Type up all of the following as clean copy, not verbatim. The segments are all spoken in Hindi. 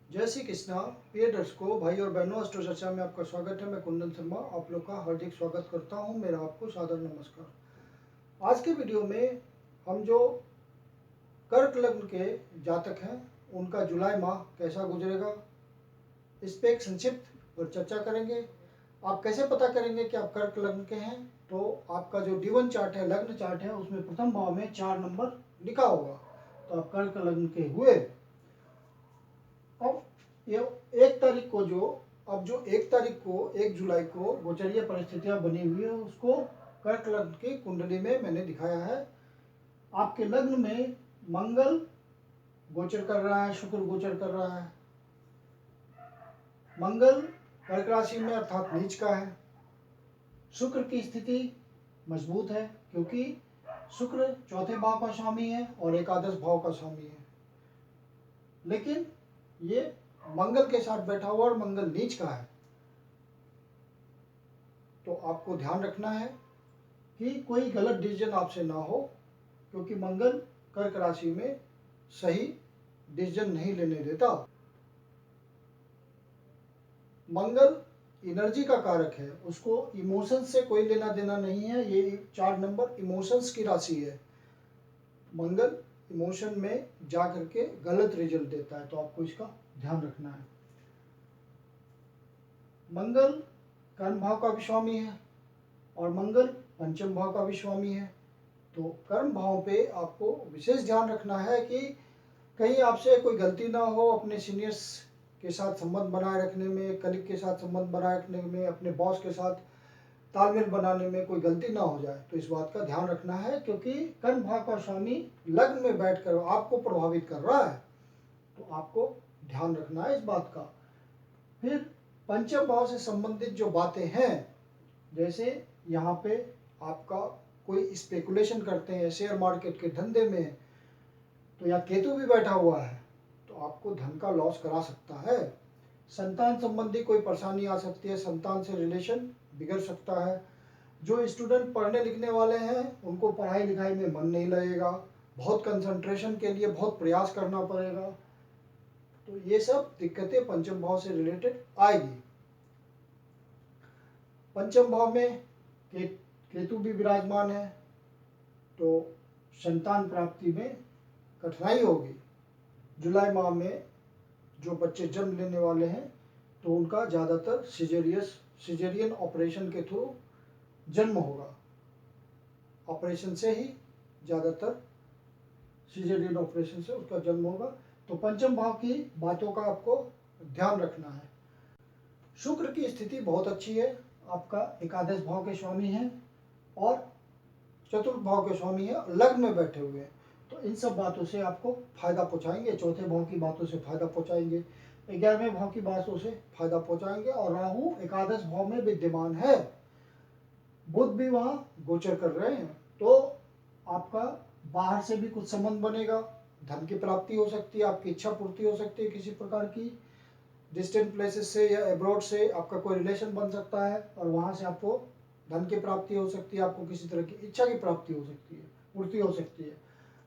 जय श्री कृष्णा। प्रिय दर्शकों, भाई और बहनों, अस्ट्रो चर्चा में आपका स्वागत है। मैं कुंदन शर्मा आप लोग का हार्दिक स्वागत करता हूं। मेरा आपको सादर नमस्कार। आज के वीडियो में हम जो कर्क लग्न के जातक हैं उनका जुलाई माह कैसा गुजरेगा, इस पे एक संक्षिप्त पर चर्चा करेंगे। आप कैसे पता करेंगे कि आप कर्क लग्न के हैं? तो आपका जो D1 चार्ट है, लग्न चार्ट है, उसमें प्रथम भाव में 4 नंबर लिखा होगा, तो आप कर्क लग्न के हुए। अब ये 1 तारीख को जो 1 जुलाई को गोचरीय परिस्थितियां बनी हुई है, उसको कर्क लग्न की कुंडली में मैंने दिखाया है। आपके लग्न में मंगल गोचर कर रहा है, शुक्र गोचर कर रहा है। मंगल कर्क राशि में अर्थात नीच का है। शुक्र की स्थिति मजबूत है क्योंकि शुक्र चौथे भाव का स्वामी है और एकादश भाव का स्वामी है, लेकिन ये मंगल के साथ बैठा हुआ और मंगल नीच का है। तो आपको ध्यान रखना है कि कोई गलत डिसीजन आपसे ना हो, क्योंकि मंगल कर्क राशि में सही डिसीजन नहीं लेने देता। मंगल एनर्जी का कारक है, उसको इमोशंस से कोई लेना देना नहीं है। ये 4 नंबर इमोशंस की राशि है। मंगल इमोशन में जा करके गलत रिजल्ट देता है, तो आपको इसका ध्यान रखना है। मंगल कर्म भाव का भी स्वामी है और मंगल पंचम भाव का भी स्वामी है। तो कर्म भाव पे आपको विशेष ध्यान रखना है कि कहीं आपसे कोई गलती ना हो, अपने सीनियर्स के साथ संबंध बनाए रखने में, कलीग के साथ संबंध बनाए रखने में, अपने बॉस के साथ तालमेल बनाने में कोई गलती ना हो जाए। तो इस बात का ध्यान रखना है, क्योंकि कर्म भाव का स्वामी लग्न में बैठकर आपको प्रभावित कर रहा है, तो आपको ध्यान रखना है इस बात का। फिर पंचम भाव से संबंधित जो बातें हैं, जैसे यहाँ पे आपका कोई स्पेकुलेशन करते हैं, शेयर मार्केट के धंधे में, तो यहाँ केतु भी बैठा हुआ है, तो आपको धन का लॉस करा सकता है। संतान संबंधी कोई परेशानी आ सकती है, संतान से रिलेशन बिगड़ सकता है। जो स्टूडेंट पढ़ने लिखने वाले हैं उनको पढ़ाई लिखाई में मन नहीं लगेगा, बहुत कंसंट्रेशन के लिए बहुत प्रयास करना पड़ेगा। तो ये सब दिक्कतें पंचम भाव से रिलेटेड आएगी। पंचम भाव में केतु भी विराजमान है, तो संतान प्राप्ति में कठिनाई होगी। जुलाई माह में जो बच्चे जन्म लेने वाले हैं तो उनका ज़्यादातर सिजेरियन ऑपरेशन के थ्रू जन्म होगा। ऑपरेशन से ही ज़्यादातर सिजेरियन ऑपरेशन से उसका जन्म होगा। तो पंचम भाव की बातों का आपको ध्यान रखना है। शुक्र की स्थिति बहुत अच्छी है, आपका एकादश भाव के स्वामी है और चतुर्थ भाव के स्वामी है, लग्न में बैठे हुए हैं। तो इन सब बातों से आपको फायदा पहुंचाएंगे। चौथे भाव की बातों से फायदा पहुंचाएंगे, 11वें भाव की बातों से फायदा पहुंचाएंगे। और राहु एकादश भाव में विद्यमान है, बुध भी वहां गोचर कर रहे हैं, तो आपका बाहर से भी कुछ संबंध बनेगा, धन की प्राप्ति हो सकती है, आपकी इच्छा पूर्ति हो सकती है किसी प्रकार की। डिस्टेंट प्लेसेस से या एब्रॉड से आपका कोई रिलेशन बन सकता है और वहां से आपको धन की प्राप्ति हो सकती है, आपको किसी तरह की इच्छा की प्राप्ति हो सकती है, पूर्ति हो सकती है।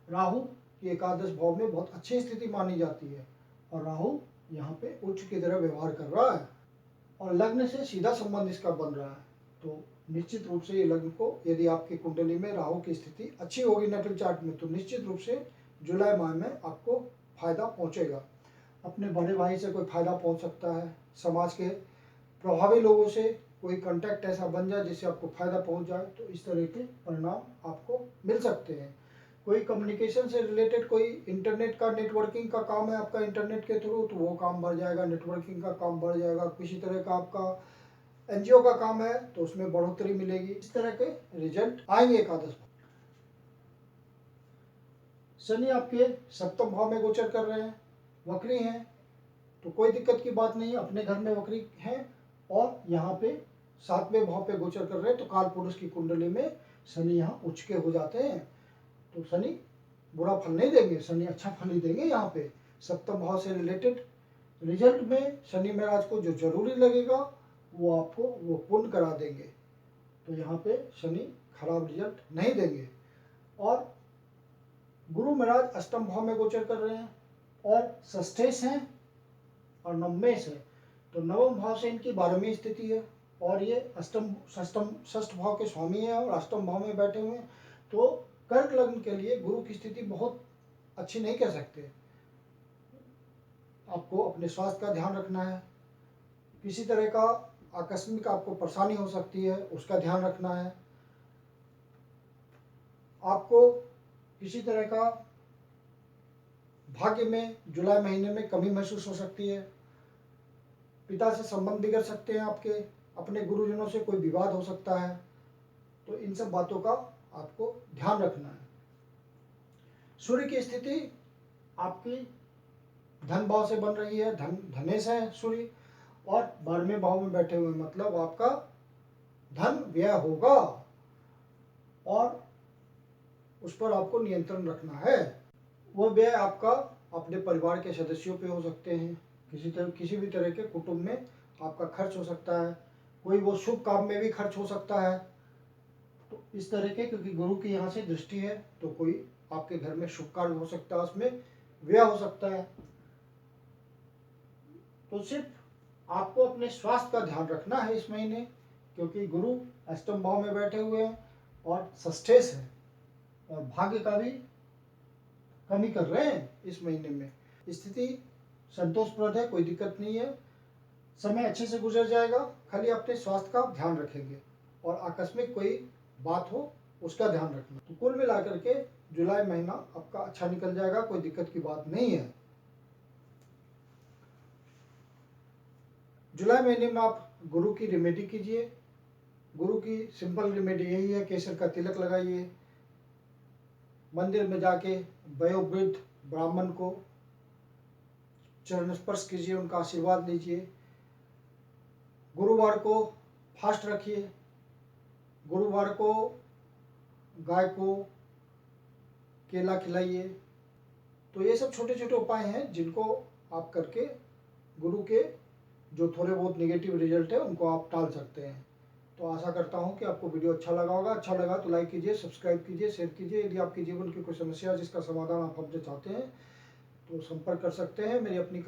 राहु की एकादश भाव में बहुत अच्छी स्थिति मानी जाती है और राहु यहाँ पे उच्च की तरह व्यवहार कर रहा है और लग्न से सीधा संबंध इसका बन रहा है। तो निश्चित रूप से ये लग्न को, यदि आपकी कुंडली में राहु की स्थिति अच्छी होगी नटल चार्ट में, तो निश्चित रूप से जुलाई माह में आपको फायदा पहुंचेगा। अपने बड़े भाई से कोई फायदा पहुंच सकता है, समाज के प्रभावी लोगों से कोई कांटेक्ट ऐसा बन जाए जिससे आपको फायदा पहुंच जाए, तो इस तरह के परिणाम आपको मिल सकते हैं। कोई कम्युनिकेशन से रिलेटेड कोई इंटरनेट का, नेटवर्किंग का काम है आपका इंटरनेट के थ्रू, तो वो काम बढ़ जाएगा, नेटवर्किंग का काम बढ़ जाएगा। किसी तरह का आपका एनजीओ का काम है तो उसमें बढ़ोतरी मिलेगी। इस तरह के रिजल्ट आएंगे एकादश। शनि आपके सप्तम भाव में गोचर कर रहे हैं, वक्री हैं, तो कोई दिक्कत की बात नहीं है, अपने घर में वक्री हैं और यहाँ पे 7वें भाव पे गोचर कर रहे हैं, तो काल पुरुष की कुंडली में शनि यहाँ उच्च के हो जाते हैं। तो शनि बुरा फल नहीं देंगे, शनि अच्छा फल ही देंगे। यहाँ पे सप्तम भाव से रिलेटेड रिजल्ट में शनि महाराज को जो जरूरी लगेगा वो आपको वो पूर्ण करा देंगे। तो यहाँ पे शनि खराब रिजल्ट नहीं देंगे। और गुरु महाराज अष्टम भाव में गोचर कर रहे हैं और षष्ठेश हैं, और नवमेश है, तो नवम भाव से इनकी 12वीं स्थिति है और ये अष्टम षष्टम षष्ठ भाव के स्वामी हैं और अष्टम भाव में बैठे हुए हैं। तो कर्क लग्न के लिए गुरु की स्थिति बहुत अच्छी नहीं कह सकते। आपको अपने स्वास्थ्य का ध्यान रखना है, किसी तरह का आकस्मिक आपको परेशानी हो सकती है, उसका ध्यान रखना है। आपको किसी तरह का भाग्य में जुलाई महीने में कमी महसूस हो सकती है, पिता से संबंध बिगड़ सकते हैं आपके, अपने गुरुजनों से कोई विवाद हो सकता है। तो इन सब बातों का आपको ध्यान रखना है। सूर्य की स्थिति आपकी धन भाव से बन रही है, धनेश है सूर्य और 12वें भाव में बैठे हुए, मतलब आपका धन व्यय होगा और उस पर आपको नियंत्रण रखना है। वो व्यय आपका अपने परिवार के सदस्यों पे हो सकते हैं, किसी भी तरह के कुटुंब में आपका खर्च हो सकता है, कोई वो शुभ काम में भी खर्च हो सकता है। तो इस तरह के, क्योंकि गुरु की यहाँ से दृष्टि है, तो कोई आपके घर में शुभ कार्य हो सकता है, उसमें व्यय हो सकता है। तो सिर्फ आपको अपने स्वास्थ्य का ध्यान रखना है इस महीने, क्योंकि गुरु अष्टम भाव में बैठे हुए हैं और षष्ठेश है और भाग्य का भी कमी कर रहे हैं इस महीने में। स्थिति संतोषप्रद है, कोई दिक्कत नहीं है, समय अच्छे से गुजर जाएगा। खाली अपने स्वास्थ्य का ध्यान रखेंगे और आकस्मिक कोई बात हो उसका ध्यान रखना। तो कुल मिलाकर के जुलाई महीना आपका अच्छा निकल जाएगा, कोई दिक्कत की बात नहीं है। जुलाई महीने में आप गुरु की रेमेडी कीजिए। गुरु की सिंपल रेमेडी यही है, केसर का तिलक लगाइए, मंदिर में जाके वयोवृद्ध ब्राह्मण को चरण स्पर्श कीजिए, उनका आशीर्वाद लीजिए। गुरुवार को फास्ट रखिए, गुरुवार को गाय को केला खिलाइए। तो ये सब छोटे छोटे उपाय हैं जिनको आप करके गुरु के जो थोड़े बहुत नेगेटिव रिजल्ट है उनको आप टाल सकते हैं। तो आशा करता हूँ कि आपको वीडियो अच्छा लगा होगा। अच्छा लगा तो लाइक कीजिए, सब्सक्राइब कीजिए, शेयर कीजिए। यदि आपके जीवन की कोई समस्या है जिसका समाधान आप हमसे चाहते हैं तो संपर्क कर सकते हैं। मेरी अपनी